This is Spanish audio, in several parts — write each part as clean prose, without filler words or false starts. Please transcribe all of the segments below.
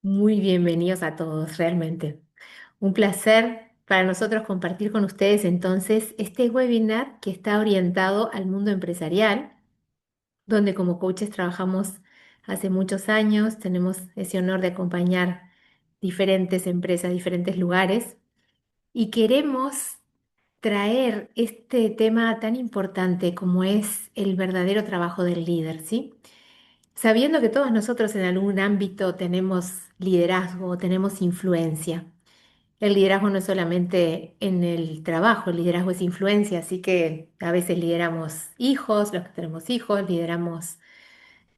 Muy bienvenidos a todos, realmente. Un placer para nosotros compartir con ustedes entonces este webinar que está orientado al mundo empresarial, donde como coaches trabajamos hace muchos años, tenemos ese honor de acompañar diferentes empresas, diferentes lugares, y queremos traer este tema tan importante como es el verdadero trabajo del líder, ¿sí? Sabiendo que todos nosotros en algún ámbito tenemos liderazgo, tenemos influencia. El liderazgo no es solamente en el trabajo, el liderazgo es influencia, así que a veces lideramos hijos, los que tenemos hijos, lideramos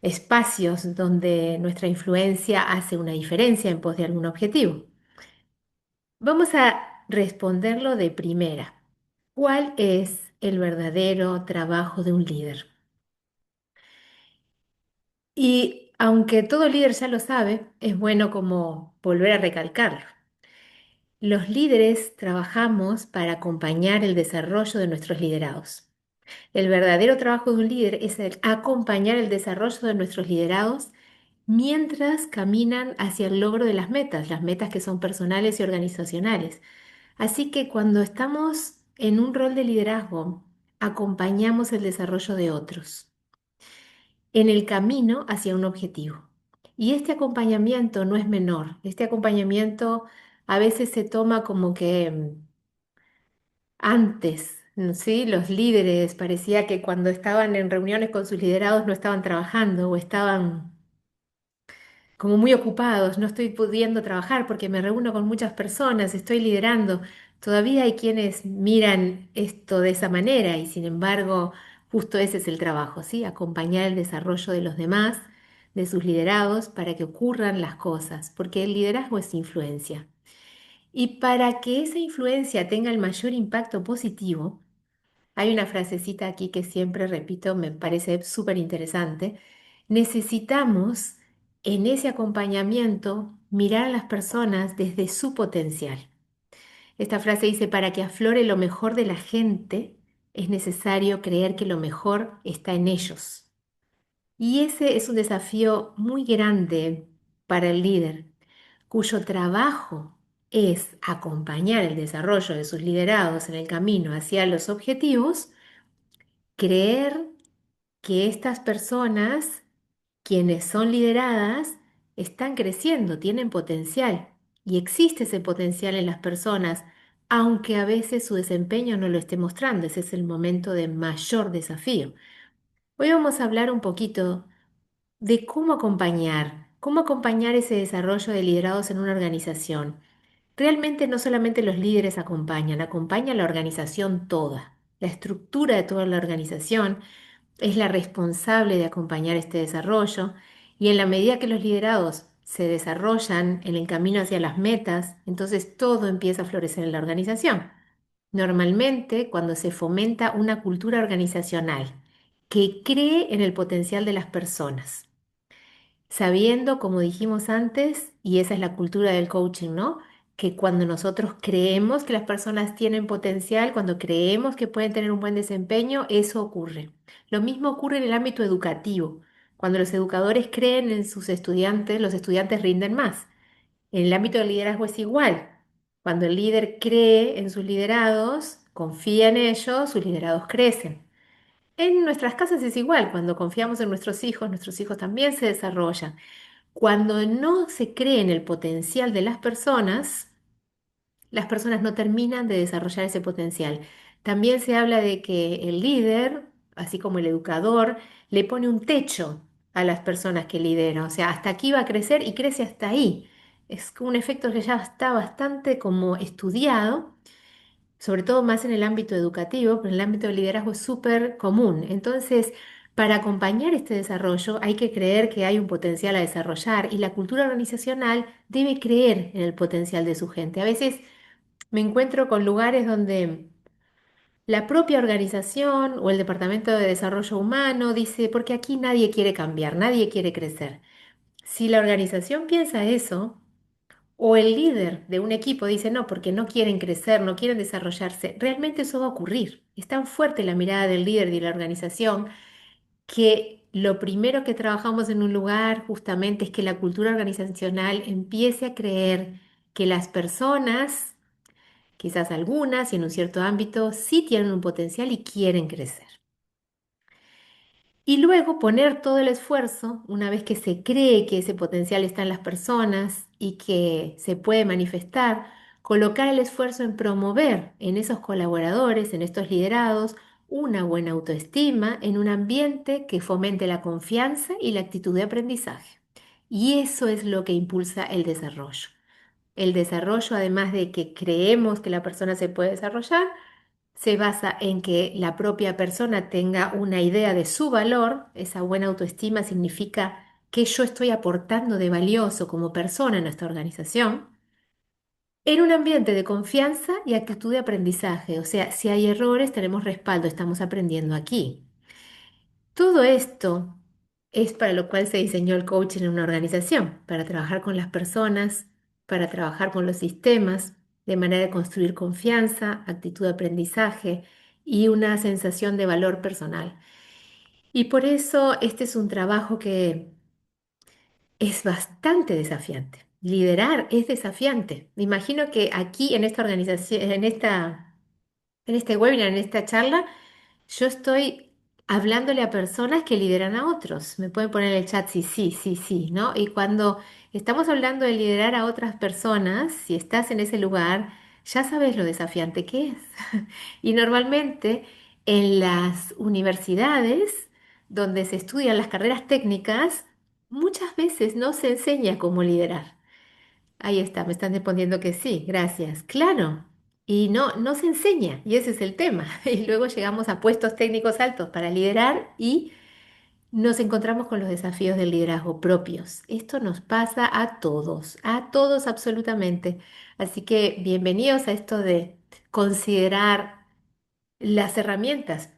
espacios donde nuestra influencia hace una diferencia en pos de algún objetivo. Vamos a responderlo de primera. ¿Cuál es el verdadero trabajo de un líder? Y aunque todo líder ya lo sabe, es bueno como volver a recalcarlo. Los líderes trabajamos para acompañar el desarrollo de nuestros liderados. El verdadero trabajo de un líder es el acompañar el desarrollo de nuestros liderados mientras caminan hacia el logro de las metas que son personales y organizacionales. Así que cuando estamos en un rol de liderazgo, acompañamos el desarrollo de otros en el camino hacia un objetivo. Y este acompañamiento no es menor. Este acompañamiento a veces se toma como que antes, ¿sí? Los líderes parecía que cuando estaban en reuniones con sus liderados no estaban trabajando o estaban como muy ocupados, no estoy pudiendo trabajar porque me reúno con muchas personas, estoy liderando. Todavía hay quienes miran esto de esa manera y sin embargo, justo ese es el trabajo, ¿sí? Acompañar el desarrollo de los demás, de sus liderados, para que ocurran las cosas, porque el liderazgo es influencia. Y para que esa influencia tenga el mayor impacto positivo, hay una frasecita aquí que siempre repito, me parece súper interesante. Necesitamos en ese acompañamiento mirar a las personas desde su potencial. Esta frase dice, para que aflore lo mejor de la gente, es necesario creer que lo mejor está en ellos. Y ese es un desafío muy grande para el líder, cuyo trabajo es acompañar el desarrollo de sus liderados en el camino hacia los objetivos, creer que estas personas, quienes son lideradas, están creciendo, tienen potencial y existe ese potencial en las personas, aunque a veces su desempeño no lo esté mostrando. Ese es el momento de mayor desafío. Hoy vamos a hablar un poquito de cómo acompañar ese desarrollo de liderados en una organización. Realmente no solamente los líderes acompañan, acompaña la organización toda. La estructura de toda la organización es la responsable de acompañar este desarrollo y en la medida que los liderados se desarrollan en el camino hacia las metas, entonces todo empieza a florecer en la organización. Normalmente, cuando se fomenta una cultura organizacional que cree en el potencial de las personas, sabiendo, como dijimos antes, y esa es la cultura del coaching, ¿no? Que cuando nosotros creemos que las personas tienen potencial, cuando creemos que pueden tener un buen desempeño, eso ocurre. Lo mismo ocurre en el ámbito educativo. Cuando los educadores creen en sus estudiantes, los estudiantes rinden más. En el ámbito del liderazgo es igual. Cuando el líder cree en sus liderados, confía en ellos, sus liderados crecen. En nuestras casas es igual. Cuando confiamos en nuestros hijos también se desarrollan. Cuando no se cree en el potencial de las personas no terminan de desarrollar ese potencial. También se habla de que el líder, así como el educador, le pone un techo a las personas que lidera. O sea, hasta aquí va a crecer y crece hasta ahí. Es un efecto que ya está bastante como estudiado, sobre todo más en el ámbito educativo, pero en el ámbito del liderazgo es súper común. Entonces, para acompañar este desarrollo hay que creer que hay un potencial a desarrollar y la cultura organizacional debe creer en el potencial de su gente. A veces me encuentro con lugares donde la propia organización o el Departamento de Desarrollo Humano dice, porque aquí nadie quiere cambiar, nadie quiere crecer. Si la organización piensa eso, o el líder de un equipo dice no, porque no quieren crecer, no quieren desarrollarse, realmente eso va a ocurrir. Es tan fuerte la mirada del líder y de la organización que lo primero que trabajamos en un lugar justamente es que la cultura organizacional empiece a creer que las personas, quizás algunas y en un cierto ámbito, sí tienen un potencial y quieren crecer. Y luego poner todo el esfuerzo, una vez que se cree que ese potencial está en las personas y que se puede manifestar, colocar el esfuerzo en promover en esos colaboradores, en estos liderados, una buena autoestima en un ambiente que fomente la confianza y la actitud de aprendizaje. Y eso es lo que impulsa el desarrollo. El desarrollo, además de que creemos que la persona se puede desarrollar, se basa en que la propia persona tenga una idea de su valor. Esa buena autoestima significa que yo estoy aportando de valioso como persona en esta organización, en un ambiente de confianza y actitud de aprendizaje. O sea, si hay errores, tenemos respaldo, estamos aprendiendo aquí. Todo esto es para lo cual se diseñó el coaching en una organización, para trabajar con las personas, para trabajar con los sistemas, de manera de construir confianza, actitud de aprendizaje y una sensación de valor personal. Y por eso este es un trabajo que es bastante desafiante. Liderar es desafiante. Me imagino que aquí en esta organización, en este webinar, en esta charla, yo estoy hablándole a personas que lideran a otros. Me pueden poner en el chat sí, sí, sí, sí, ¿no? Y cuando estamos hablando de liderar a otras personas, si estás en ese lugar, ya sabes lo desafiante que es. Y normalmente en las universidades donde se estudian las carreras técnicas, muchas veces no se enseña cómo liderar. Ahí está, me están respondiendo que sí, gracias. Claro, y no se enseña, y ese es el tema. Y luego llegamos a puestos técnicos altos para liderar y nos encontramos con los desafíos del liderazgo propios. Esto nos pasa a todos absolutamente. Así que bienvenidos a esto de considerar las herramientas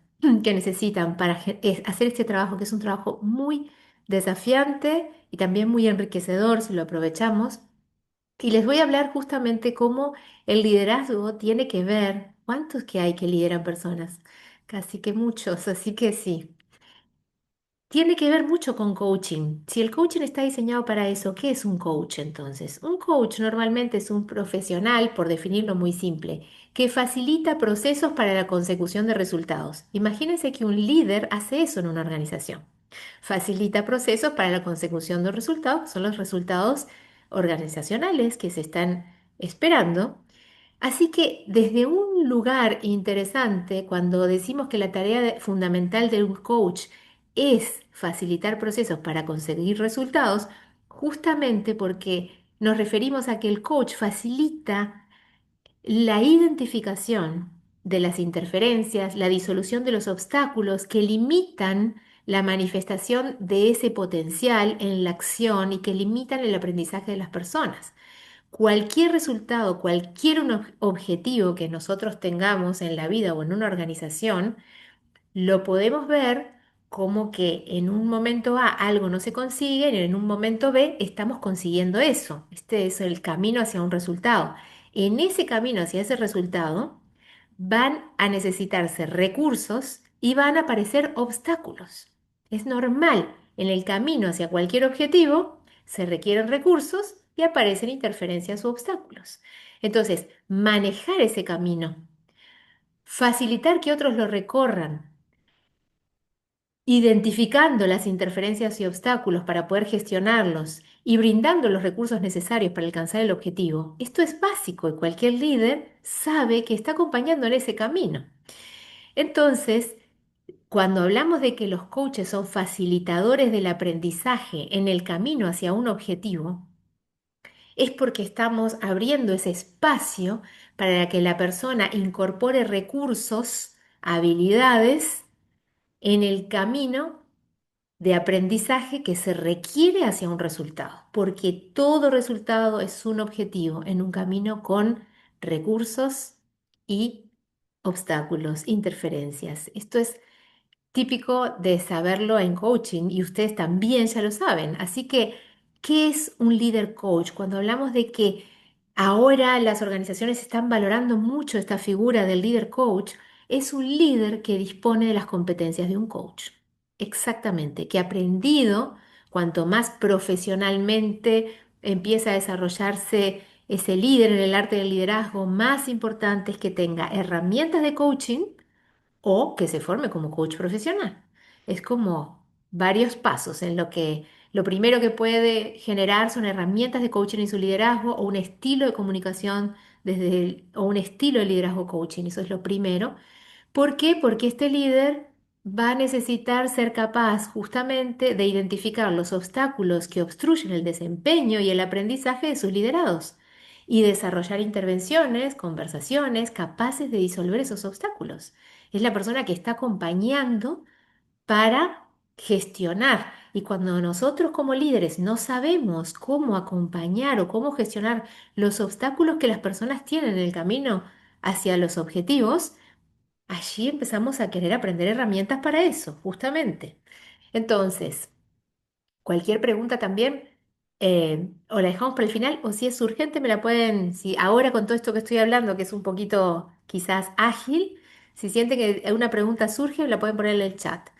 que necesitan para hacer este trabajo, que es un trabajo muy desafiante y también muy enriquecedor si lo aprovechamos. Y les voy a hablar justamente cómo el liderazgo tiene que ver, ¿cuántos que hay que lideran personas? Casi que muchos, así que sí. Tiene que ver mucho con coaching. Si el coaching está diseñado para eso, ¿qué es un coach entonces? Un coach normalmente es un profesional, por definirlo muy simple, que facilita procesos para la consecución de resultados. Imagínense que un líder hace eso en una organización. Facilita procesos para la consecución de resultados, que son los resultados organizacionales que se están esperando. Así que desde un lugar interesante, cuando decimos que la tarea fundamental de un coach es facilitar procesos para conseguir resultados, justamente porque nos referimos a que el coach facilita la identificación de las interferencias, la disolución de los obstáculos que limitan la manifestación de ese potencial en la acción y que limitan el aprendizaje de las personas. Cualquier resultado, cualquier objetivo que nosotros tengamos en la vida o en una organización, lo podemos ver como que en un momento A algo no se consigue y en un momento B estamos consiguiendo eso. Este es el camino hacia un resultado. En ese camino hacia ese resultado van a necesitarse recursos y van a aparecer obstáculos. Es normal. En el camino hacia cualquier objetivo se requieren recursos y aparecen interferencias u obstáculos. Entonces, manejar ese camino, facilitar que otros lo recorran, identificando las interferencias y obstáculos para poder gestionarlos y brindando los recursos necesarios para alcanzar el objetivo. Esto es básico y cualquier líder sabe que está acompañando en ese camino. Entonces, cuando hablamos de que los coaches son facilitadores del aprendizaje en el camino hacia un objetivo, es porque estamos abriendo ese espacio para que la persona incorpore recursos, habilidades en el camino de aprendizaje que se requiere hacia un resultado, porque todo resultado es un objetivo en un camino con recursos y obstáculos, interferencias. Esto es típico de saberlo en coaching y ustedes también ya lo saben. Así que, ¿qué es un líder coach? Cuando hablamos de que ahora las organizaciones están valorando mucho esta figura del líder coach, es un líder que dispone de las competencias de un coach. exactamente, que he aprendido cuanto más profesionalmente empieza a desarrollarse ese líder en el arte del liderazgo, más importante es que tenga herramientas de coaching o que se forme como coach profesional. Es como varios pasos en lo que lo primero que puede generar son herramientas de coaching en su liderazgo o un estilo de comunicación o un estilo de liderazgo coaching. Eso es lo primero. ¿Por qué? Porque este líder va a necesitar ser capaz justamente de identificar los obstáculos que obstruyen el desempeño y el aprendizaje de sus liderados y desarrollar intervenciones, conversaciones capaces de disolver esos obstáculos. Es la persona que está acompañando para gestionar. Y cuando nosotros como líderes no sabemos cómo acompañar o cómo gestionar los obstáculos que las personas tienen en el camino hacia los objetivos, allí empezamos a querer aprender herramientas para eso, justamente. Entonces, cualquier pregunta también, o la dejamos para el final, o si es urgente, me la pueden, si ahora con todo esto que estoy hablando, que es un poquito quizás ágil, si sienten que una pregunta surge, la pueden poner en el chat.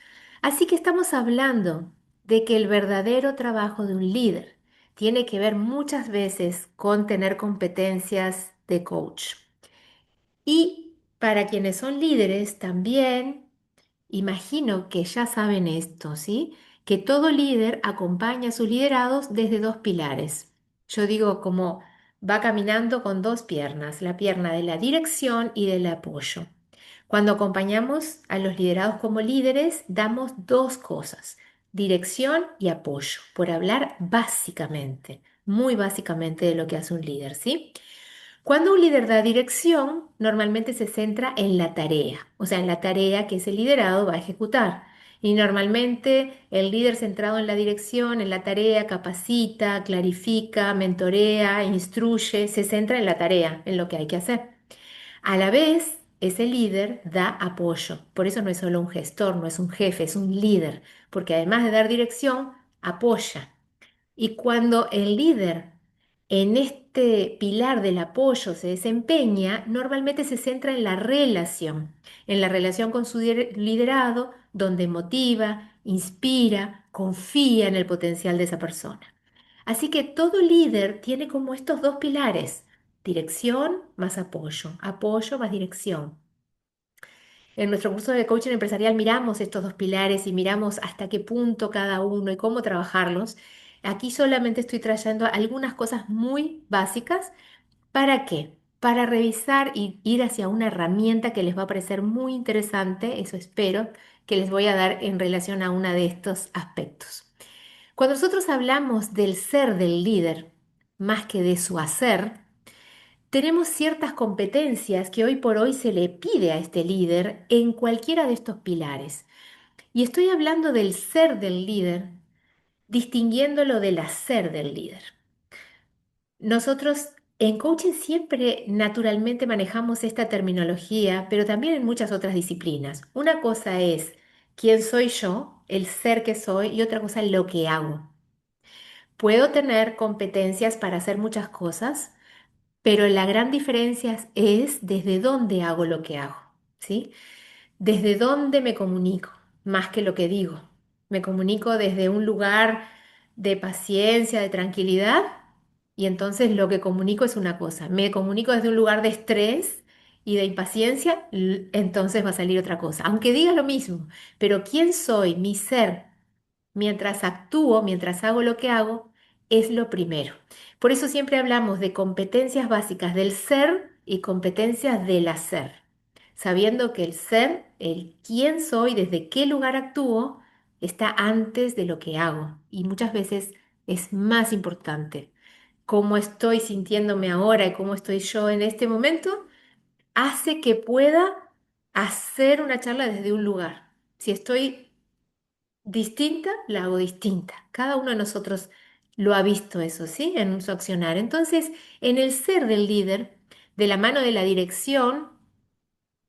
Así que estamos hablando de que el verdadero trabajo de un líder tiene que ver muchas veces con tener competencias de coach. Y para quienes son líderes también, imagino que ya saben esto, ¿sí? Que todo líder acompaña a sus liderados desde dos pilares. Yo digo como va caminando con dos piernas, la pierna de la dirección y del apoyo. Cuando acompañamos a los liderados como líderes, damos dos cosas, dirección y apoyo, por hablar básicamente, muy básicamente de lo que hace un líder, ¿sí? Cuando un líder da dirección, normalmente se centra en la tarea, o sea, en la tarea que ese liderado va a ejecutar. Y normalmente el líder centrado en la dirección, en la tarea, capacita, clarifica, mentorea, instruye, se centra en la tarea, en lo que hay que hacer. A la vez, ese líder da apoyo. Por eso no es solo un gestor, no es un jefe, es un líder, porque además de dar dirección, apoya. Y cuando el líder en este pilar del apoyo se desempeña, normalmente se centra en la relación con su liderado, donde motiva, inspira, confía en el potencial de esa persona. Así que todo líder tiene como estos dos pilares, dirección más apoyo más dirección. En nuestro curso de coaching empresarial miramos estos dos pilares y miramos hasta qué punto cada uno y cómo trabajarlos. Aquí solamente estoy trayendo algunas cosas muy básicas. ¿Para qué? Para revisar y ir hacia una herramienta que les va a parecer muy interesante, eso espero, que les voy a dar en relación a uno de estos aspectos. Cuando nosotros hablamos del ser del líder, más que de su hacer, tenemos ciertas competencias que hoy por hoy se le pide a este líder en cualquiera de estos pilares. Y estoy hablando del ser del líder, distinguiéndolo del hacer del líder. Nosotros en coaching siempre naturalmente manejamos esta terminología, pero también en muchas otras disciplinas. Una cosa es quién soy yo, el ser que soy, y otra cosa lo que hago. Puedo tener competencias para hacer muchas cosas, pero la gran diferencia es desde dónde hago lo que hago, ¿sí? Desde dónde me comunico, más que lo que digo. Me comunico desde un lugar de paciencia, de tranquilidad, y entonces lo que comunico es una cosa. Me comunico desde un lugar de estrés y de impaciencia, entonces va a salir otra cosa. Aunque diga lo mismo, pero quién soy, mi ser, mientras actúo, mientras hago lo que hago, es lo primero. Por eso siempre hablamos de competencias básicas del ser y competencias del hacer, sabiendo que el ser, el quién soy, desde qué lugar actúo, está antes de lo que hago y muchas veces es más importante. Cómo estoy sintiéndome ahora y cómo estoy yo en este momento hace que pueda hacer una charla desde un lugar. Si estoy distinta, la hago distinta. Cada uno de nosotros lo ha visto eso, ¿sí? En su accionar. Entonces, en el ser del líder, de la mano de la dirección,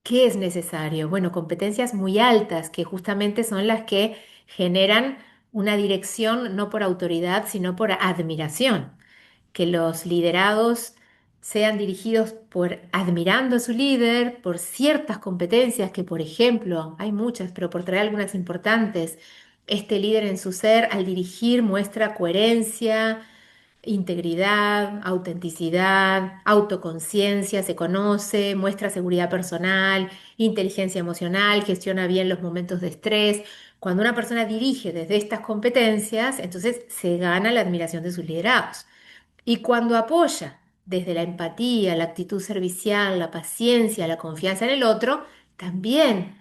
¿qué es necesario? Bueno, competencias muy altas, que justamente son las que generan una dirección no por autoridad, sino por admiración. Que los liderados sean dirigidos por admirando a su líder, por ciertas competencias que, por ejemplo, hay muchas, pero por traer algunas importantes, este líder en su ser al dirigir muestra coherencia, integridad, autenticidad, autoconciencia, se conoce, muestra seguridad personal, inteligencia emocional, gestiona bien los momentos de estrés. Cuando una persona dirige desde estas competencias, entonces se gana la admiración de sus liderados. Y cuando apoya desde la empatía, la actitud servicial, la paciencia, la confianza en el otro, también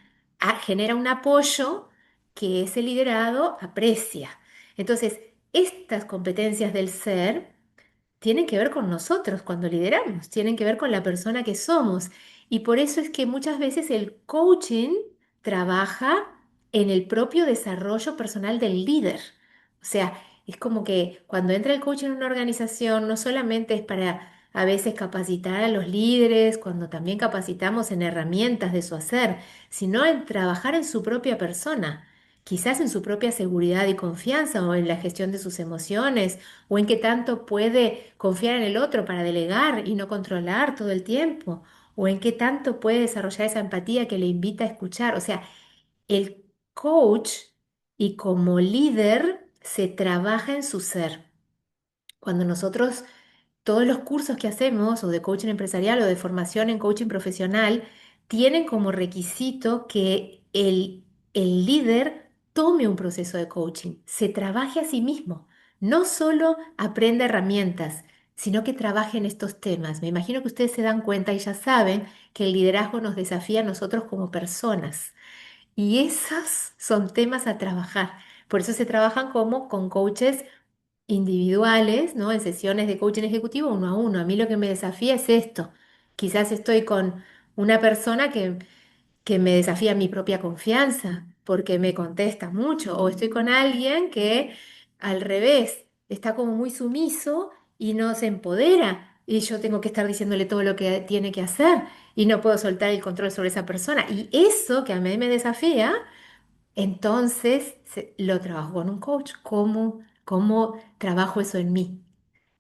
genera un apoyo que ese liderado aprecia. Entonces, estas competencias del ser tienen que ver con nosotros cuando lideramos, tienen que ver con la persona que somos. Y por eso es que muchas veces el coaching trabaja en el propio desarrollo personal del líder. O sea, es como que cuando entra el coach en una organización, no solamente es para a veces capacitar a los líderes, cuando también capacitamos en herramientas de su hacer, sino en trabajar en su propia persona, quizás en su propia seguridad y confianza o en la gestión de sus emociones o en qué tanto puede confiar en el otro para delegar y no controlar todo el tiempo, o en qué tanto puede desarrollar esa empatía que le invita a escuchar. O sea, el coach y como líder se trabaja en su ser. Cuando nosotros todos los cursos que hacemos, o de coaching empresarial o de formación en coaching profesional, tienen como requisito que el líder tome un proceso de coaching, se trabaje a sí mismo, no solo aprenda herramientas, sino que trabaje en estos temas. Me imagino que ustedes se dan cuenta y ya saben que el liderazgo nos desafía a nosotros como personas. Y esos son temas a trabajar. Por eso se trabajan como con coaches individuales, ¿no? En sesiones de coaching ejecutivo uno a uno. A mí lo que me desafía es esto. Quizás estoy con una persona que me desafía mi propia confianza porque me contesta mucho, o estoy con alguien que al revés está como muy sumiso y no se empodera. Y yo tengo que estar diciéndole todo lo que tiene que hacer y no puedo soltar el control sobre esa persona. Y eso que a mí me desafía, entonces lo trabajo con un coach. ¿Cómo trabajo eso en mí?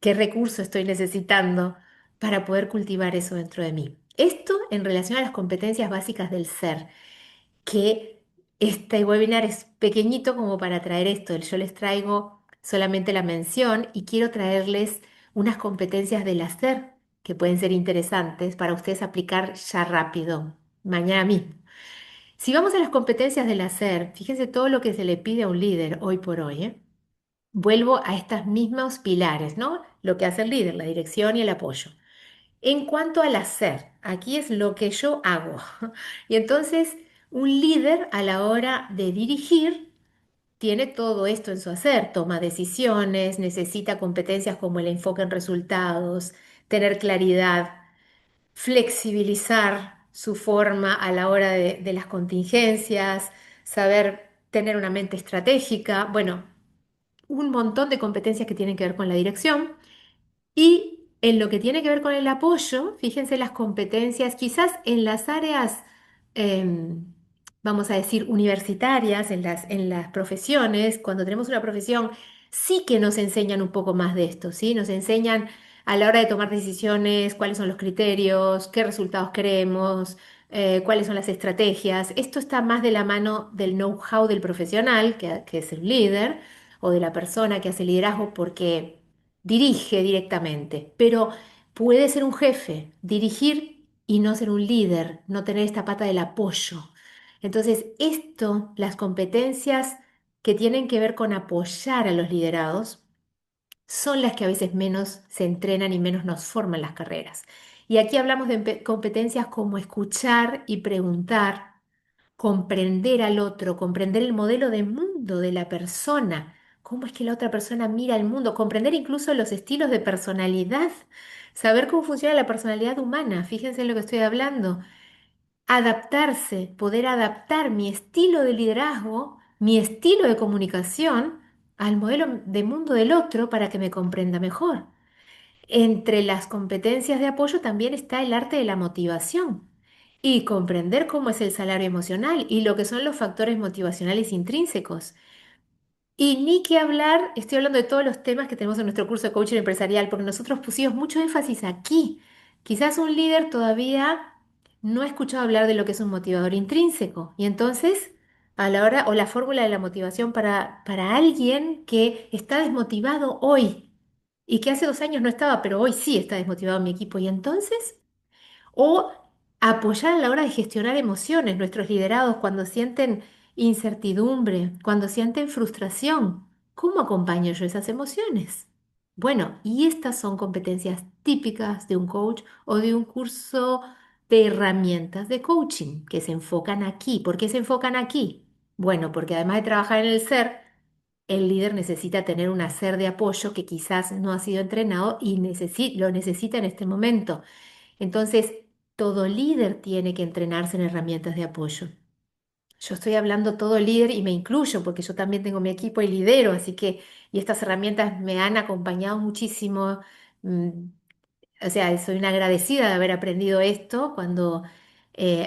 ¿Qué recurso estoy necesitando para poder cultivar eso dentro de mí? Esto en relación a las competencias básicas del ser, que este webinar es pequeñito como para traer esto. Yo les traigo solamente la mención y quiero traerles unas competencias del hacer que pueden ser interesantes para ustedes aplicar ya rápido, mañana mismo. Si vamos a las competencias del hacer, fíjense todo lo que se le pide a un líder hoy por hoy, ¿eh? Vuelvo a estos mismos pilares, ¿no? Lo que hace el líder, la dirección y el apoyo. En cuanto al hacer, aquí es lo que yo hago. Y entonces, un líder a la hora de dirigir tiene todo esto en su hacer, toma decisiones, necesita competencias como el enfoque en resultados, tener claridad, flexibilizar su forma a la hora de las contingencias, saber tener una mente estratégica, bueno, un montón de competencias que tienen que ver con la dirección. Y en lo que tiene que ver con el apoyo, fíjense las competencias, quizás en las áreas, em, vamos a decir, universitarias, en las profesiones, cuando tenemos una profesión, sí que nos enseñan un poco más de esto, ¿sí? Nos enseñan a la hora de tomar decisiones, cuáles son los criterios, qué resultados queremos, cuáles son las estrategias. Esto está más de la mano del know-how del profesional, que es el líder, o de la persona que hace liderazgo, porque dirige directamente, pero puede ser un jefe, dirigir y no ser un líder, no tener esta pata del apoyo. Entonces, esto, las competencias que tienen que ver con apoyar a los liderados, son las que a veces menos se entrenan y menos nos forman las carreras. Y aquí hablamos de competencias como escuchar y preguntar, comprender al otro, comprender el modelo de mundo de la persona, cómo es que la otra persona mira el mundo, comprender incluso los estilos de personalidad, saber cómo funciona la personalidad humana, fíjense en lo que estoy hablando, adaptarse, poder adaptar mi estilo de liderazgo, mi estilo de comunicación al modelo de mundo del otro para que me comprenda mejor. Entre las competencias de apoyo también está el arte de la motivación y comprender cómo es el salario emocional y lo que son los factores motivacionales intrínsecos. Y ni que hablar, estoy hablando de todos los temas que tenemos en nuestro curso de coaching empresarial, porque nosotros pusimos mucho énfasis aquí. Quizás un líder todavía no ha escuchado hablar de lo que es un motivador intrínseco. Y entonces, a la hora, o la fórmula de la motivación para alguien que está desmotivado hoy y que hace 2 años no estaba, pero hoy sí está desmotivado en mi equipo. Y entonces, o apoyar a la hora de gestionar emociones, nuestros liderados cuando sienten incertidumbre, cuando sienten frustración. ¿Cómo acompaño yo esas emociones? Bueno, y estas son competencias típicas de un coach o de un curso de herramientas de coaching que se enfocan aquí. ¿Por qué se enfocan aquí? Bueno, porque además de trabajar en el ser, el líder necesita tener un hacer de apoyo que quizás no ha sido entrenado y lo necesita en este momento. Entonces, todo líder tiene que entrenarse en herramientas de apoyo. Yo estoy hablando todo líder y me incluyo porque yo también tengo mi equipo y lidero, así que, y estas herramientas me han acompañado muchísimo. mm, o sea, soy una agradecida de haber aprendido esto cuando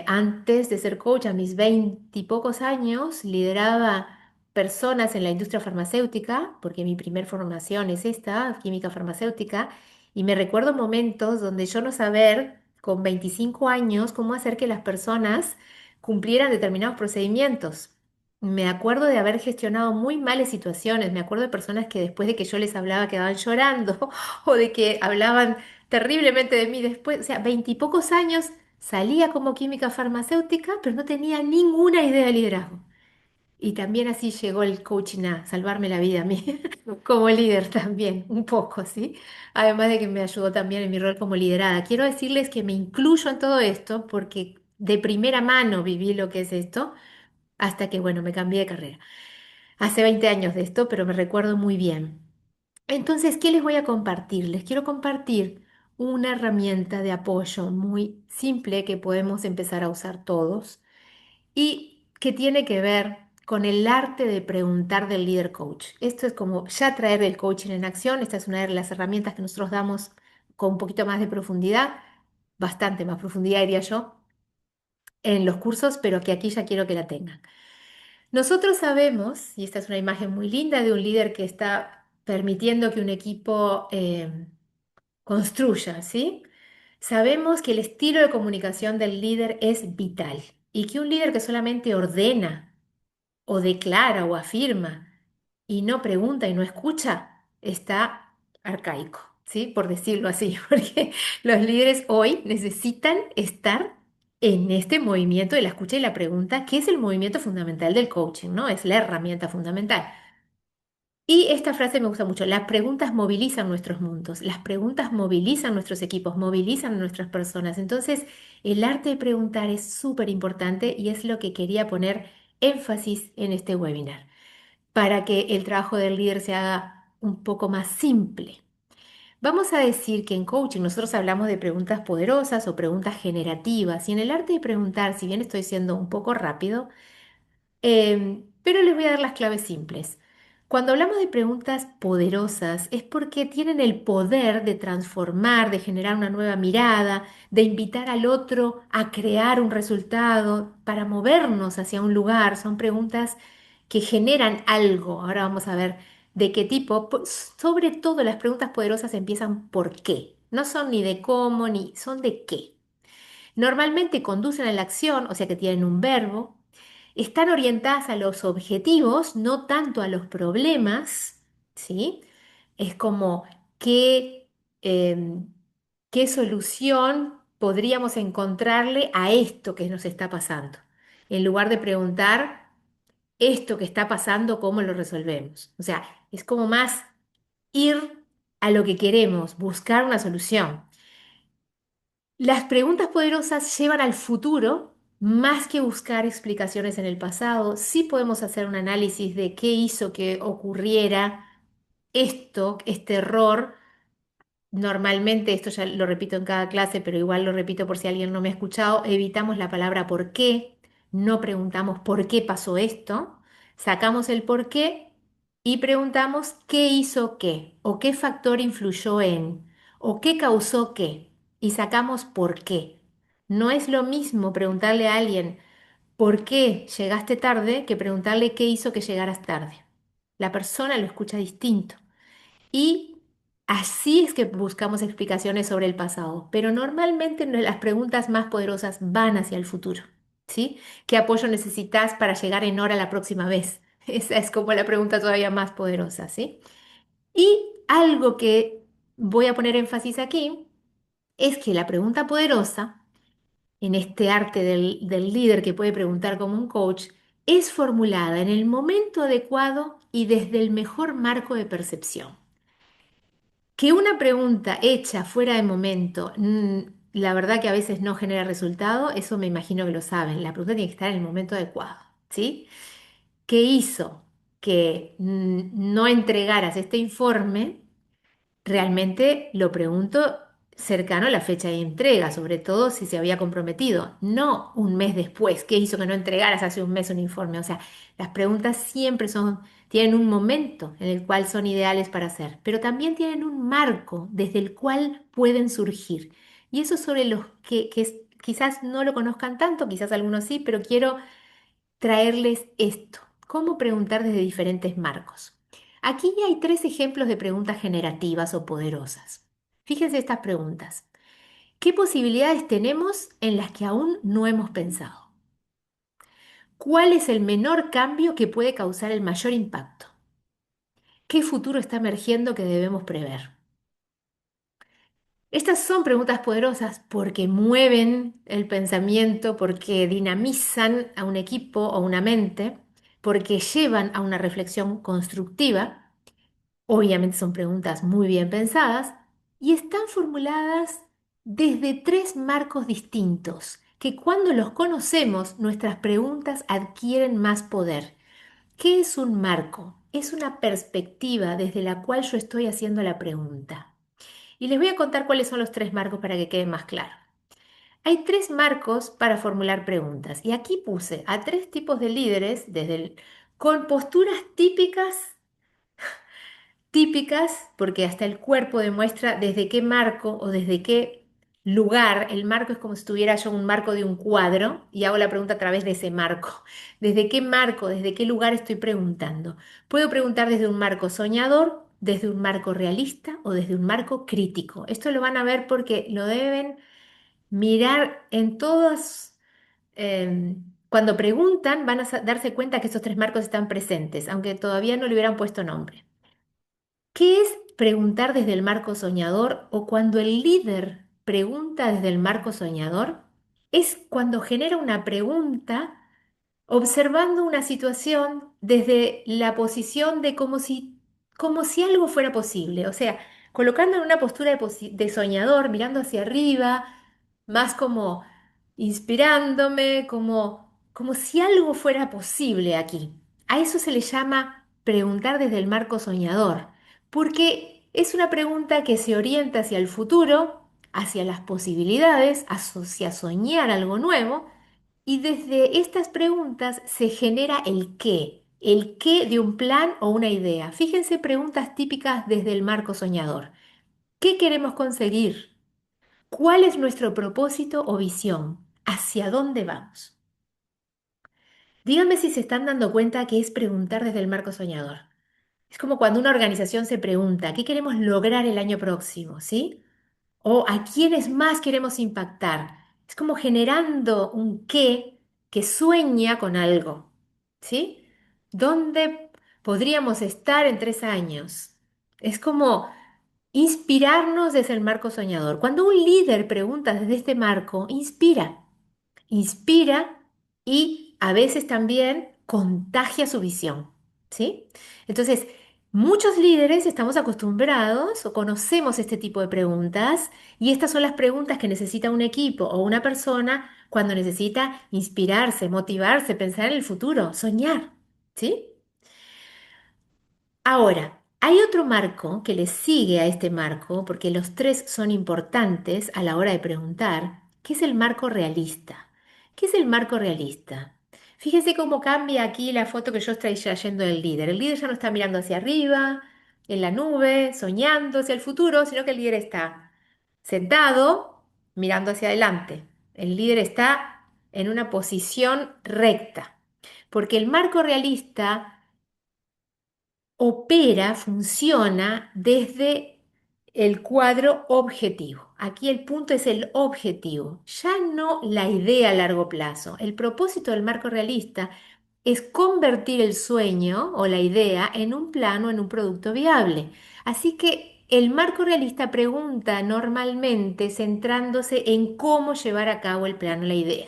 antes de ser coach, a mis 20 y pocos años, lideraba personas en la industria farmacéutica, porque mi primer formación es esta, química farmacéutica, y me recuerdo momentos donde yo no saber, con 25 años, cómo hacer que las personas cumplieran determinados procedimientos. Me acuerdo de haber gestionado muy malas situaciones, me acuerdo de personas que después de que yo les hablaba quedaban llorando o de que hablaban terriblemente de mí después, o sea, 20 y pocos años salía como química farmacéutica, pero no tenía ninguna idea de liderazgo. Y también así llegó el coaching a salvarme la vida a mí, como líder también, un poco, ¿sí? Además de que me ayudó también en mi rol como liderada. Quiero decirles que me incluyo en todo esto porque de primera mano viví lo que es esto, hasta que, bueno, me cambié de carrera. Hace 20 años de esto, pero me recuerdo muy bien. Entonces, ¿qué les voy a compartir? Les quiero compartir una herramienta de apoyo muy simple que podemos empezar a usar todos y que tiene que ver con el arte de preguntar del líder coach. Esto es como ya traer el coaching en acción. Esta es una de las herramientas que nosotros damos con un poquito más de profundidad, bastante más profundidad diría yo, en los cursos, pero que aquí ya quiero que la tengan. Nosotros sabemos, y esta es una imagen muy linda de un líder que está permitiendo que un equipo construya, ¿sí? Sabemos que el estilo de comunicación del líder es vital y que un líder que solamente ordena o declara o afirma y no pregunta y no escucha está arcaico, ¿sí? Por decirlo así, porque los líderes hoy necesitan estar en este movimiento de la escucha y la pregunta, que es el movimiento fundamental del coaching, ¿no? Es la herramienta fundamental. Y esta frase me gusta mucho, las preguntas movilizan nuestros mundos, las preguntas movilizan nuestros equipos, movilizan a nuestras personas. Entonces, el arte de preguntar es súper importante y es lo que quería poner énfasis en este webinar, para que el trabajo del líder se haga un poco más simple. Vamos a decir que en coaching nosotros hablamos de preguntas poderosas o preguntas generativas y en el arte de preguntar, si bien estoy siendo un poco rápido, pero les voy a dar las claves simples. Cuando hablamos de preguntas poderosas es porque tienen el poder de transformar, de generar una nueva mirada, de invitar al otro a crear un resultado, para movernos hacia un lugar. Son preguntas que generan algo. Ahora vamos a ver de qué tipo. Sobre todo las preguntas poderosas empiezan por qué. No son ni de cómo, ni son de qué. Normalmente conducen a la acción, o sea que tienen un verbo, están orientadas a los objetivos, no tanto a los problemas, ¿sí? Es como qué, em, qué solución podríamos encontrarle a esto que nos está pasando, en lugar de preguntar esto que está pasando, ¿cómo lo resolvemos? O sea, es como más ir a lo que queremos, buscar una solución. Las preguntas poderosas llevan al futuro más que buscar explicaciones en el pasado. Sí podemos hacer un análisis de qué hizo que ocurriera esto, este error. Normalmente, esto ya lo repito en cada clase, pero igual lo repito por si alguien no me ha escuchado, evitamos la palabra por qué, no preguntamos por qué pasó esto, sacamos el por qué y preguntamos qué hizo qué, o qué factor influyó en, o qué causó qué, y sacamos por qué. No es lo mismo preguntarle a alguien por qué llegaste tarde que preguntarle qué hizo que llegaras tarde. La persona lo escucha distinto. Y Así es que buscamos explicaciones sobre el pasado, pero normalmente las preguntas más poderosas van hacia el futuro, ¿sí? ¿Qué apoyo necesitas para llegar en hora la próxima vez? Esa es como la pregunta todavía más poderosa, ¿sí? Y algo que voy a poner énfasis aquí es que la pregunta poderosa, en este arte del líder que puede preguntar como un coach, es formulada en el momento adecuado y desde el mejor marco de percepción. Que una pregunta hecha fuera de momento, la verdad que a veces no genera resultado, eso me imagino que lo saben. La pregunta tiene que estar en el momento adecuado, ¿sí? ¿Qué hizo que no entregaras este informe? Realmente lo pregunto cercano a la fecha de entrega, sobre todo si se había comprometido, no un mes después. ¿Qué hizo que no entregaras hace un mes un informe? O sea, las preguntas siempre tienen un momento en el cual son ideales para hacer, pero también tienen un marco desde el cual pueden surgir. Y eso sobre los quizás no lo conozcan tanto, quizás algunos sí, pero quiero traerles esto. ¿Cómo preguntar desde diferentes marcos? Aquí hay tres ejemplos de preguntas generativas o poderosas. Fíjense estas preguntas. ¿Qué posibilidades tenemos en las que aún no hemos pensado? ¿Cuál es el menor cambio que puede causar el mayor impacto? ¿Qué futuro está emergiendo que debemos prever? Estas son preguntas poderosas porque mueven el pensamiento, porque dinamizan a un equipo o una mente, porque llevan a una reflexión constructiva. Obviamente son preguntas muy bien pensadas y están formuladas desde tres marcos distintos, que cuando los conocemos, nuestras preguntas adquieren más poder. ¿Qué es un marco? Es una perspectiva desde la cual yo estoy haciendo la pregunta. Y les voy a contar cuáles son los tres marcos para que quede más claro. Hay tres marcos para formular preguntas y aquí puse a tres tipos de líderes con posturas típicas, porque hasta el cuerpo demuestra desde qué marco o desde qué lugar. El marco es como si tuviera yo un marco de un cuadro y hago la pregunta a través de ese marco. ¿Desde qué marco, desde qué lugar estoy preguntando? Puedo preguntar desde un marco soñador, desde un marco realista o desde un marco crítico. Esto lo van a ver porque lo deben mirar en todas. Cuando preguntan, van a darse cuenta que esos tres marcos están presentes, aunque todavía no le hubieran puesto nombre. ¿Qué es preguntar desde el marco soñador o cuando el líder pregunta desde el marco soñador? Es cuando genera una pregunta observando una situación desde la posición de como si algo fuera posible, o sea, colocando en una postura de soñador, mirando hacia arriba, más como inspirándome, como si algo fuera posible aquí. A eso se le llama preguntar desde el marco soñador, porque es una pregunta que se orienta hacia el futuro, hacia las posibilidades, hacia soñar algo nuevo y desde estas preguntas se genera el qué de un plan o una idea. Fíjense preguntas típicas desde el marco soñador. ¿Qué queremos conseguir? ¿Cuál es nuestro propósito o visión? ¿Hacia dónde vamos? Díganme si se están dando cuenta que es preguntar desde el marco soñador. Es como cuando una organización se pregunta, ¿qué queremos lograr el año próximo? ¿Sí? O a quiénes más queremos impactar. Es como generando un qué que sueña con algo, ¿sí? ¿Dónde podríamos estar en 3 años? Es como inspirarnos desde el marco soñador. Cuando un líder pregunta desde este marco, inspira y a veces también contagia su visión, ¿sí? Entonces, muchos líderes estamos acostumbrados o conocemos este tipo de preguntas y estas son las preguntas que necesita un equipo o una persona cuando necesita inspirarse, motivarse, pensar en el futuro, soñar, ¿sí? Ahora, hay otro marco que le sigue a este marco, porque los tres son importantes a la hora de preguntar, que es el marco realista. ¿Qué es el marco realista? Fíjese cómo cambia aquí la foto que yo estoy trayendo del líder. El líder ya no está mirando hacia arriba, en la nube, soñando hacia el futuro, sino que el líder está sentado, mirando hacia adelante. El líder está en una posición recta, porque el marco realista opera, funciona desde el cuadro objetivo. Aquí el punto es el objetivo, ya no la idea a largo plazo. El propósito del marco realista es convertir el sueño o la idea en un plano, en un producto viable. Así que el marco realista pregunta normalmente centrándose en cómo llevar a cabo el plano, la idea.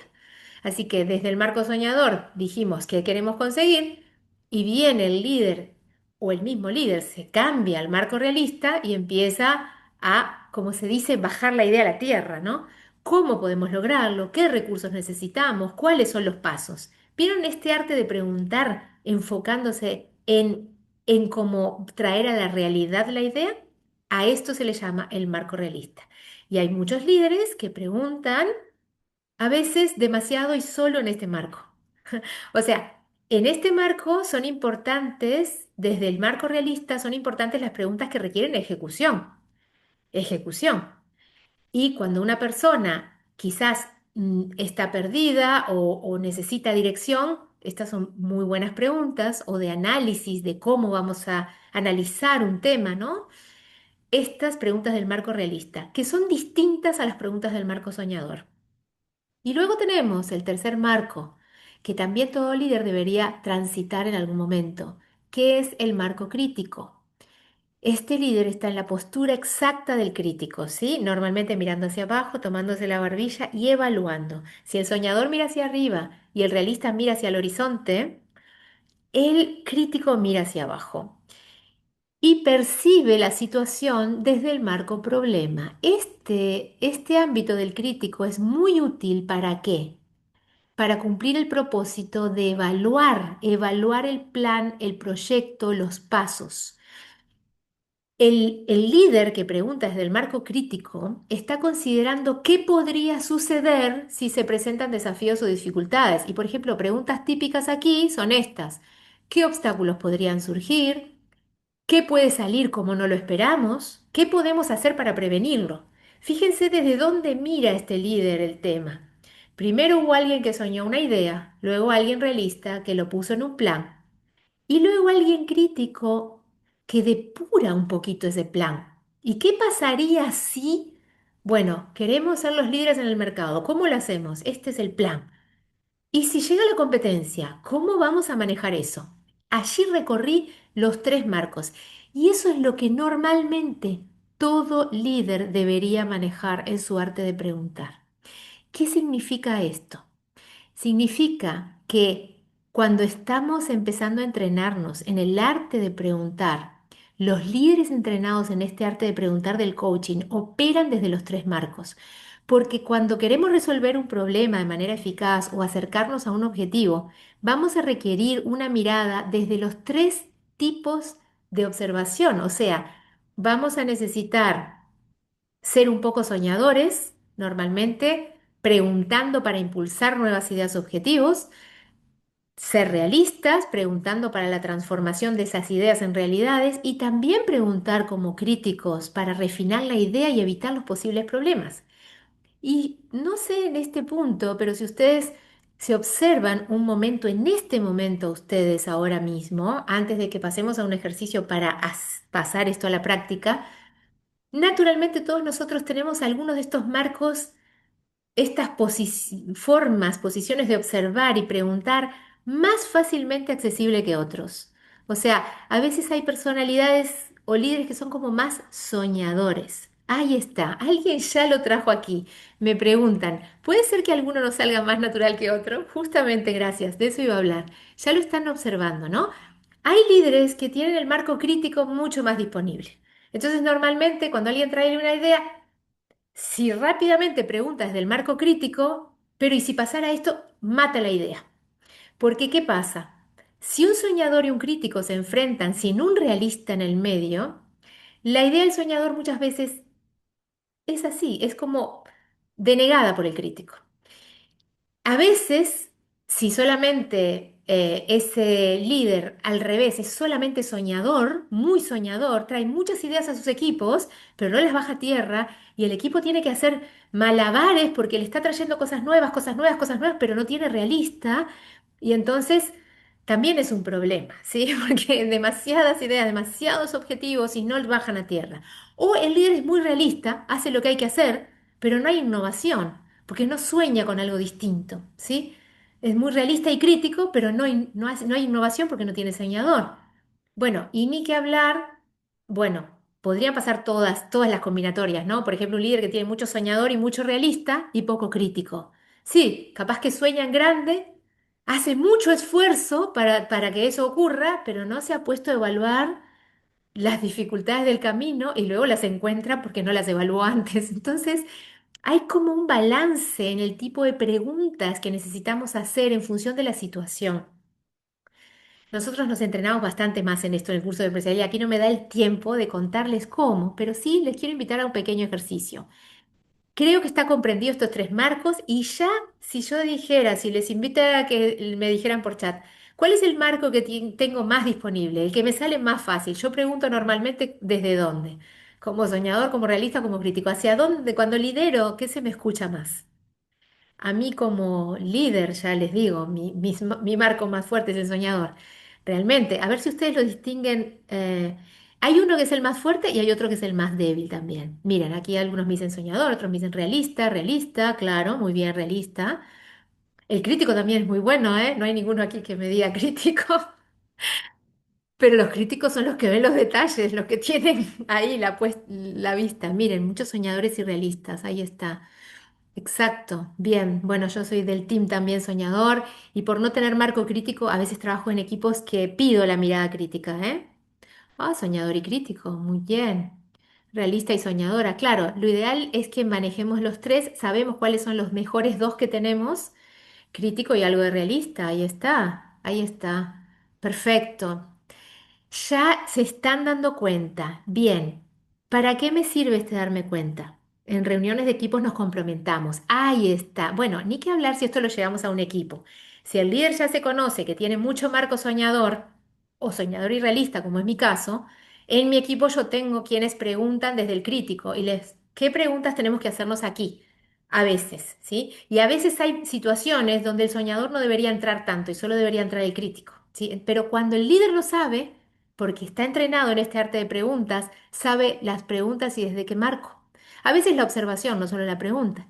Así que desde el marco soñador dijimos qué queremos conseguir y viene el líder o el mismo líder se cambia al marco realista y empieza a, como se dice, bajar la idea a la tierra, ¿no? ¿Cómo podemos lograrlo? ¿Qué recursos necesitamos? ¿Cuáles son los pasos? ¿Vieron este arte de preguntar enfocándose en cómo traer a la realidad la idea? A esto se le llama el marco realista. Y hay muchos líderes que preguntan a veces demasiado y solo en este marco. O sea, en este marco son importantes, desde el marco realista, son importantes las preguntas que requieren ejecución. Ejecución. Y cuando una persona quizás está perdida o necesita dirección, estas son muy buenas preguntas o de análisis de cómo vamos a analizar un tema, ¿no? Estas preguntas del marco realista, que son distintas a las preguntas del marco soñador. Y luego tenemos el tercer marco, que también todo líder debería transitar en algún momento, que es el marco crítico. Este líder está en la postura exacta del crítico, ¿sí? Normalmente mirando hacia abajo, tomándose la barbilla y evaluando. Si el soñador mira hacia arriba y el realista mira hacia el horizonte, el crítico mira hacia abajo y percibe la situación desde el marco problema. Este ámbito del crítico es muy útil ¿para qué? Para cumplir el propósito de evaluar el plan, el proyecto, los pasos. El líder que pregunta desde el marco crítico está considerando qué podría suceder si se presentan desafíos o dificultades. Y por ejemplo, preguntas típicas aquí son estas. ¿Qué obstáculos podrían surgir? ¿Qué puede salir como no lo esperamos? ¿Qué podemos hacer para prevenirlo? Fíjense desde dónde mira este líder el tema. Primero hubo alguien que soñó una idea, luego alguien realista que lo puso en un plan y luego alguien crítico que depura un poquito ese plan. ¿Y qué pasaría si, bueno, queremos ser los líderes en el mercado? ¿Cómo lo hacemos? Este es el plan. Y si llega la competencia, ¿cómo vamos a manejar eso? Allí recorrí los tres marcos y eso es lo que normalmente todo líder debería manejar en su arte de preguntar. ¿Qué significa esto? Significa que cuando estamos empezando a entrenarnos en el arte de preguntar, los líderes entrenados en este arte de preguntar del coaching operan desde los tres marcos. Porque cuando queremos resolver un problema de manera eficaz o acercarnos a un objetivo, vamos a requerir una mirada desde los tres tipos de observación. O sea, vamos a necesitar ser un poco soñadores, normalmente, preguntando para impulsar nuevas ideas o objetivos, ser realistas, preguntando para la transformación de esas ideas en realidades y también preguntar como críticos para refinar la idea y evitar los posibles problemas. Y no sé en este punto, pero si ustedes se observan un momento, en este momento ustedes ahora mismo, antes de que pasemos a un ejercicio para pasar esto a la práctica, naturalmente todos nosotros tenemos algunos de estos marcos, estas formas, posiciones de observar y preguntar más fácilmente accesible que otros. O sea, a veces hay personalidades o líderes que son como más soñadores. Ahí está, alguien ya lo trajo aquí. Me preguntan, ¿puede ser que alguno nos salga más natural que otro? Justamente, gracias, de eso iba a hablar. Ya lo están observando, ¿no? Hay líderes que tienen el marco crítico mucho más disponible. Entonces, normalmente, cuando alguien trae una idea, si rápidamente preguntas del marco crítico, pero ¿y si pasara esto? Mata la idea. Porque ¿qué pasa? Si un soñador y un crítico se enfrentan sin un realista en el medio, la idea del soñador muchas veces es así, es como denegada por el crítico. A veces, si solamente ese líder al revés es solamente soñador, muy soñador, trae muchas ideas a sus equipos, pero no las baja a tierra y el equipo tiene que hacer malabares porque le está trayendo cosas nuevas, cosas nuevas, cosas nuevas, pero no tiene realista y entonces también es un problema, ¿sí? Porque demasiadas ideas, demasiados objetivos y no bajan a tierra. O el líder es muy realista, hace lo que hay que hacer, pero no hay innovación, porque no sueña con algo distinto, ¿sí? Es muy realista y crítico, pero no hay innovación porque no tiene soñador. Bueno, y ni que hablar, bueno, podrían pasar todas las combinatorias, ¿no? Por ejemplo, un líder que tiene mucho soñador y mucho realista y poco crítico. Sí, capaz que sueña en grande, hace mucho esfuerzo para que eso ocurra, pero no se ha puesto a evaluar las dificultades del camino y luego las encuentra porque no las evaluó antes. Entonces, hay como un balance en el tipo de preguntas que necesitamos hacer en función de la situación. Nosotros nos entrenamos bastante más en esto en el curso de empresarial. Aquí no me da el tiempo de contarles cómo, pero sí les quiero invitar a un pequeño ejercicio. Creo que está comprendido estos tres marcos y ya si yo dijera, si les invita a que me dijeran por chat, ¿cuál es el marco que tengo más disponible, el que me sale más fácil? Yo pregunto normalmente desde dónde, como soñador, como realista, como crítico, ¿hacia dónde? Cuando lidero, ¿qué se me escucha más? A mí como líder, ya les digo, mi marco más fuerte es el soñador. Realmente, a ver si ustedes lo distinguen. Hay uno que es el más fuerte y hay otro que es el más débil también. Miren, aquí algunos me dicen soñador, otros me dicen realista, realista, claro, muy bien, realista. El crítico también es muy bueno, ¿eh? No hay ninguno aquí que me diga crítico, pero los críticos son los que ven los detalles, los que tienen ahí la vista. Miren, muchos soñadores y realistas, ahí está. Exacto, bien. Bueno, yo soy del team también soñador y por no tener marco crítico, a veces trabajo en equipos que pido la mirada crítica, ¿eh? Ah, soñador y crítico, muy bien. Realista y soñadora, claro, lo ideal es que manejemos los tres, sabemos cuáles son los mejores dos que tenemos, crítico y algo de realista, ahí está, ahí está. Perfecto. Ya se están dando cuenta. Bien, ¿para qué me sirve este darme cuenta? En reuniones de equipos nos complementamos. Ahí está. Bueno, ni que hablar si esto lo llevamos a un equipo. Si el líder ya se conoce que tiene mucho marco soñador o soñador y realista, como es mi caso, en mi equipo yo tengo quienes preguntan desde el crítico y ¿qué preguntas tenemos que hacernos aquí? A veces, ¿sí? Y a veces hay situaciones donde el soñador no debería entrar tanto y solo debería entrar el crítico, ¿sí? Pero cuando el líder lo sabe, porque está entrenado en este arte de preguntas, sabe las preguntas y desde qué marco. A veces la observación, no solo la pregunta.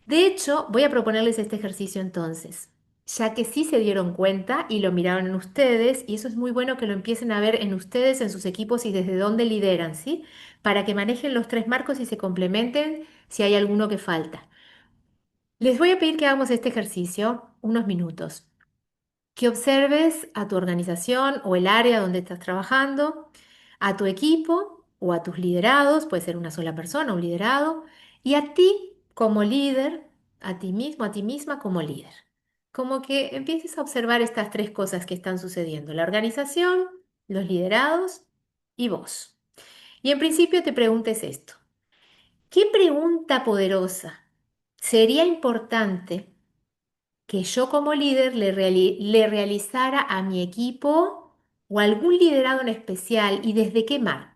De hecho, voy a proponerles este ejercicio entonces, ya que sí se dieron cuenta y lo miraron en ustedes, y eso es muy bueno que lo empiecen a ver en ustedes, en sus equipos y desde dónde lideran, ¿sí? Para que manejen los tres marcos y se complementen si hay alguno que falta. Les voy a pedir que hagamos este ejercicio unos minutos, que observes a tu organización o el área donde estás trabajando, a tu equipo o a tus liderados, puede ser una sola persona, un liderado, y a ti como líder, a ti mismo, a ti misma como líder. Como que empieces a observar estas tres cosas que están sucediendo, la organización, los liderados y vos. Y en principio te preguntes esto, ¿qué pregunta poderosa sería importante que yo como líder le realizara a mi equipo o algún liderado en especial y desde qué mar?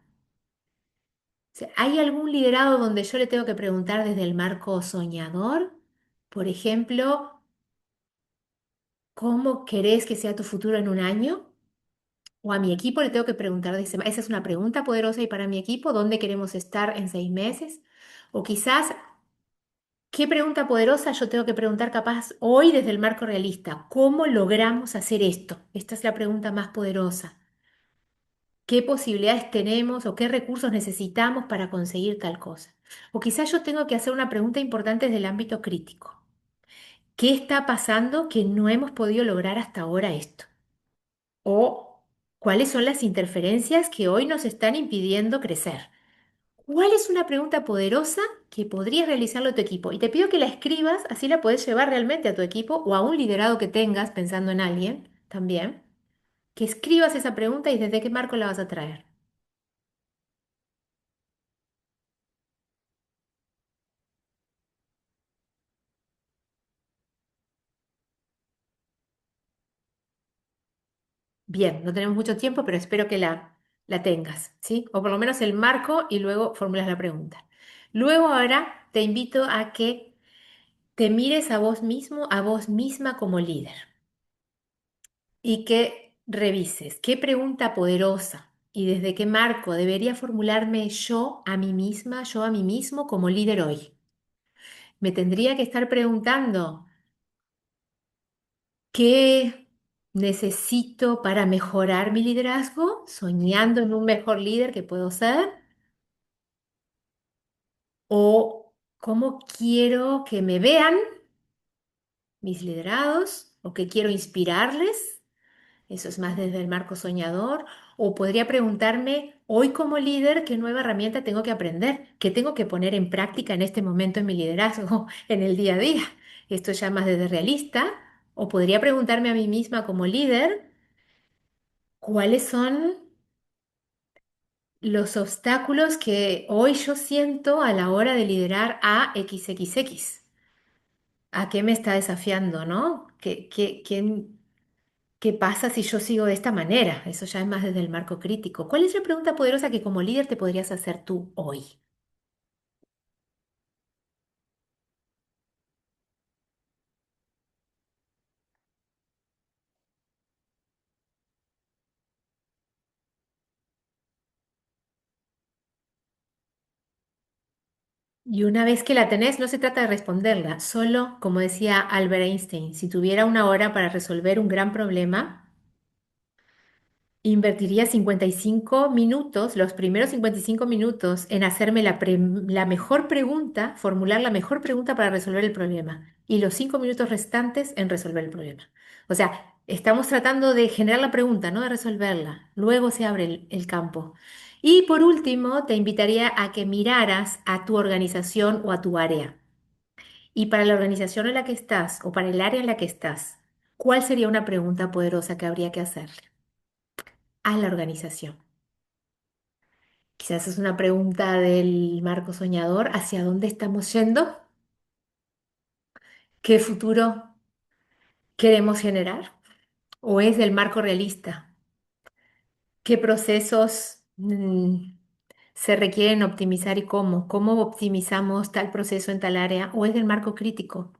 O sea, ¿hay algún liderado donde yo le tengo que preguntar desde el marco soñador? Por ejemplo, ¿cómo querés que sea tu futuro en un año? O a mi equipo le tengo que preguntar esa es una pregunta poderosa y para mi equipo, ¿dónde queremos estar en 6 meses? O quizás, ¿qué pregunta poderosa yo tengo que preguntar capaz hoy desde el marco realista? ¿Cómo logramos hacer esto? Esta es la pregunta más poderosa. ¿Qué posibilidades tenemos o qué recursos necesitamos para conseguir tal cosa? O quizás yo tengo que hacer una pregunta importante desde el ámbito crítico. ¿Qué está pasando que no hemos podido lograr hasta ahora esto? ¿O cuáles son las interferencias que hoy nos están impidiendo crecer? ¿Cuál es una pregunta poderosa que podrías realizarlo a tu equipo? Y te pido que la escribas, así la puedes llevar realmente a tu equipo o a un liderado que tengas pensando en alguien también. Que escribas esa pregunta y desde qué marco la vas a traer. Bien, no tenemos mucho tiempo, pero espero que la tengas, ¿sí? O por lo menos el marco y luego formulas la pregunta. Luego ahora te invito a que te mires a vos mismo, a vos misma como líder. y que revises qué pregunta poderosa y desde qué marco debería formularme yo a mí misma, yo a mí mismo como líder hoy. Me tendría que estar preguntando qué necesito para mejorar mi liderazgo, soñando en un mejor líder que puedo ser, o cómo quiero que me vean mis liderados, o qué quiero inspirarles. Eso es más desde el marco soñador. O podría preguntarme, hoy como líder, ¿qué nueva herramienta tengo que aprender? ¿Qué tengo que poner en práctica en este momento en mi liderazgo, en el día a día? Esto ya más desde realista. O podría preguntarme a mí misma como líder, ¿cuáles son los obstáculos que hoy yo siento a la hora de liderar a XXX? ¿A qué me está desafiando, no? ¿Qué pasa si yo sigo de esta manera? Eso ya es más desde el marco crítico. ¿Cuál es la pregunta poderosa que como líder te podrías hacer tú hoy? Y una vez que la tenés, no se trata de responderla, solo, como decía Albert Einstein, si tuviera una hora para resolver un gran problema, invertiría 55 minutos, los primeros 55 minutos, en hacerme la mejor pregunta, formular la mejor pregunta para resolver el problema, y los 5 minutos restantes en resolver el problema. O sea, estamos tratando de generar la pregunta, no de resolverla. Luego se abre el campo. Y por último, te invitaría a que miraras a tu organización o a tu área. Y para la organización en la que estás o para el área en la que estás, ¿cuál sería una pregunta poderosa que habría que hacerle a la organización? Quizás es una pregunta del marco soñador, ¿hacia dónde estamos yendo? ¿Qué futuro queremos generar? ¿O es del marco realista? ¿Qué procesos se requieren optimizar y cómo? ¿Cómo optimizamos tal proceso en tal área? ¿O es del marco crítico?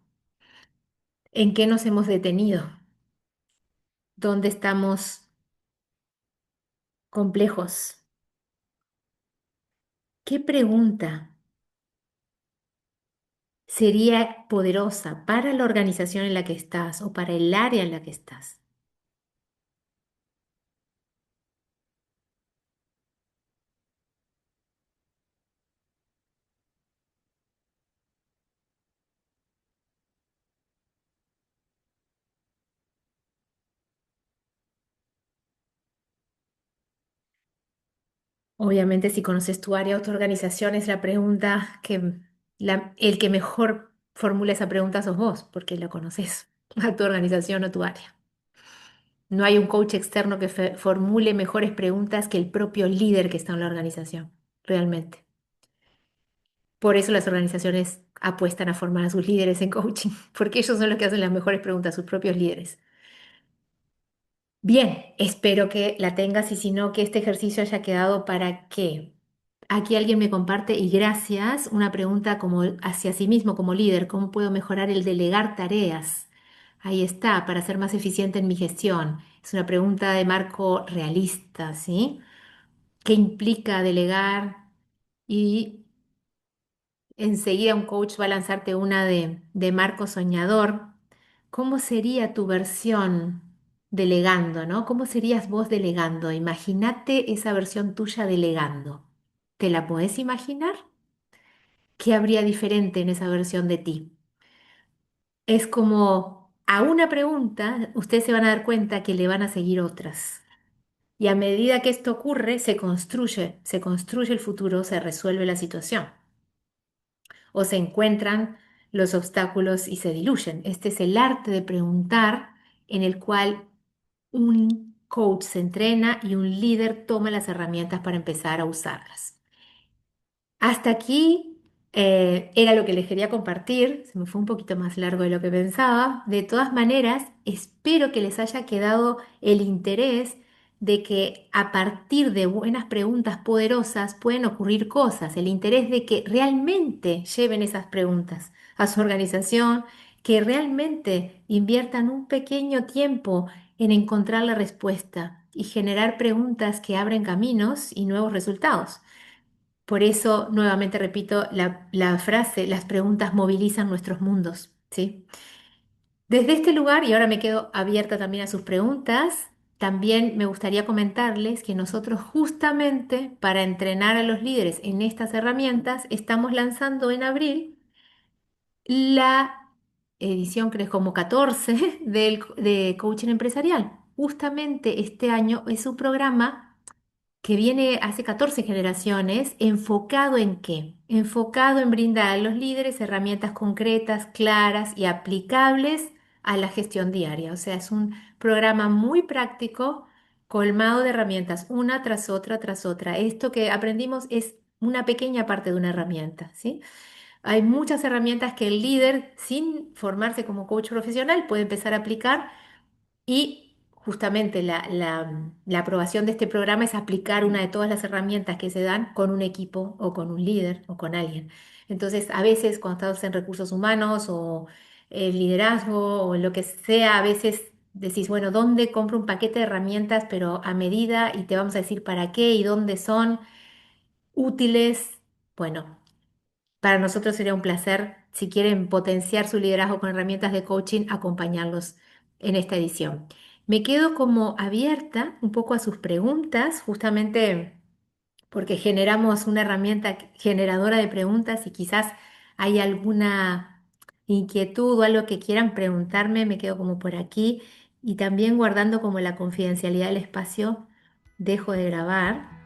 ¿En qué nos hemos detenido? ¿Dónde estamos complejos? ¿Qué pregunta sería poderosa para la organización en la que estás o para el área en la que estás? Obviamente, si conoces tu área o tu organización, es la pregunta que el que mejor formula esa pregunta sos vos, porque la conoces, a tu organización o tu área. No hay un coach externo que formule mejores preguntas que el propio líder que está en la organización, realmente. Por eso las organizaciones apuestan a formar a sus líderes en coaching, porque ellos son los que hacen las mejores preguntas, sus propios líderes. Bien, espero que la tengas y si no, que este ejercicio haya quedado para que aquí alguien me comparte y gracias, una pregunta como hacia sí mismo como líder, ¿cómo puedo mejorar el delegar tareas? Ahí está, para ser más eficiente en mi gestión. Es una pregunta de marco realista, ¿sí? ¿Qué implica delegar? Y enseguida un coach va a lanzarte una de marco soñador. ¿Cómo sería tu versión delegando, ¿no? ¿Cómo serías vos delegando? Imagínate esa versión tuya delegando. ¿Te la podés imaginar? ¿Qué habría diferente en esa versión de ti? Es como a una pregunta, ustedes se van a dar cuenta que le van a seguir otras. Y a medida que esto ocurre, se construye el futuro, se resuelve la situación. O se encuentran los obstáculos y se diluyen. Este es el arte de preguntar en el cual un coach se entrena y un líder toma las herramientas para empezar a usarlas. Hasta aquí era lo que les quería compartir. Se me fue un poquito más largo de lo que pensaba. De todas maneras, espero que les haya quedado el interés de que a partir de buenas preguntas poderosas pueden ocurrir cosas. El interés de que realmente lleven esas preguntas a su organización, que realmente inviertan un pequeño tiempo en encontrar la respuesta y generar preguntas que abren caminos y nuevos resultados. Por eso, nuevamente repito la frase, las preguntas movilizan nuestros mundos, ¿sí? Desde este lugar, y ahora me quedo abierta también a sus preguntas, también me gustaría comentarles que nosotros justamente para entrenar a los líderes en estas herramientas estamos lanzando en abril la edición, creo como 14 de Coaching Empresarial. Justamente este año es un programa que viene hace 14 generaciones, ¿enfocado en qué? Enfocado en brindar a los líderes herramientas concretas, claras y aplicables a la gestión diaria. O sea, es un programa muy práctico, colmado de herramientas, una tras otra, tras otra. Esto que aprendimos es una pequeña parte de una herramienta, ¿sí? Hay muchas herramientas que el líder, sin formarse como coach profesional, puede empezar a aplicar y justamente la aprobación de este programa es aplicar una de todas las herramientas que se dan con un equipo o con un líder o con alguien. Entonces, a veces cuando estás en recursos humanos o liderazgo o lo que sea, a veces decís, bueno, ¿dónde compro un paquete de herramientas, pero a medida y te vamos a decir para qué y dónde son útiles? Bueno. Para nosotros sería un placer, si quieren potenciar su liderazgo con herramientas de coaching, acompañarlos en esta edición. Me quedo como abierta un poco a sus preguntas, justamente porque generamos una herramienta generadora de preguntas y quizás hay alguna inquietud o algo que quieran preguntarme, me quedo como por aquí y también guardando como la confidencialidad del espacio, dejo de grabar.